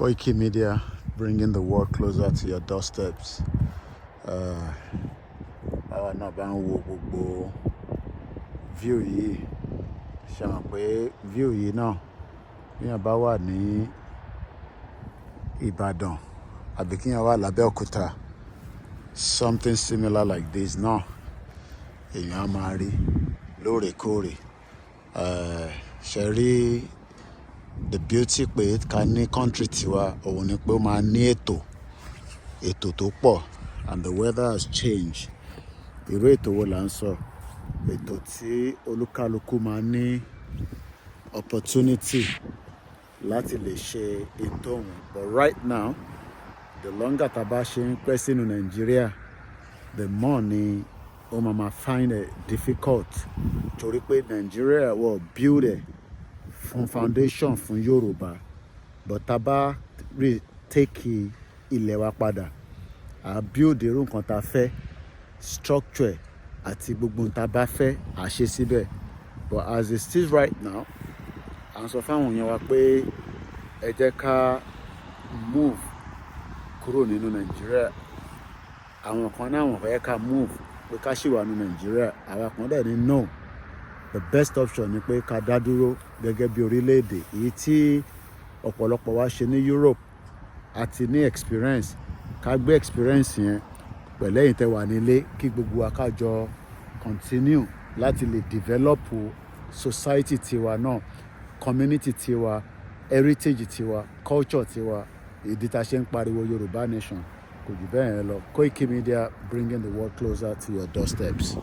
Koiki Media, bringing the world closer to your doorsteps. Báwa náà bá ń wo gbogbo view yìí, ṣe mọ̀ pé view yìí náà bíyàn bá wà ní Ìbàdàn àbí kíyàn wà l'Abẹ́òkúta, something similar like this náà èèyàn á máa rí lóòrèkóòrè. Ṣe rí the beauty pé ká ní country tiwa òun ni pé ó máa ní ètò tó pọ̀, and the weather has changed. Irú ètò wo là ń sọ? Ètò tí olúkálukú máa ní opportunity láti lè ṣe ètò òun. But right now, the longer tá bá ṣe ń pẹ́ sínú Nàìjíríà, the more ni ó máa find it difficult, torí pé Nàìjíríà wọ́n build it fún foundation fún Yoruba, but tá bá take ilẹ̀ wa padà, à build irú nǹkan tá fẹ́, structure àti gbogbo nǹkan tá bá fẹ́ à ṣe síbẹ̀. But as it is right now, à ń sọ fáwọn èèyàn wa pé ẹ jẹ́ ká move kúrò nínú Nàìjíríà. Àwọn kan náà wọ́n fẹ́ ká move pé ká ṣì wà ní Nàìjíríà. Àwa kan dẹ̀ ní no, the best option ni pé ká dá dúró gẹ́gẹ́ bí orílẹ̀-èdè. Èyí tí ọ̀pọ̀lọpọ̀ wa ṣe ní Europe àti ní experience, ká gbé experience yẹn pẹ̀lú ẹ̀yin tẹ́ wà nílé, kí gbogbo wa ká jọ continue láti lè develop society tiwa náà, community tiwa, heritage tiwa, culture tiwa. Ìdí tá ṣe ń pariwo Yoruba nation kò jù bẹ́ẹ̀ yẹn lọ. Koiki Media, bringing the world closer to your doorsteps.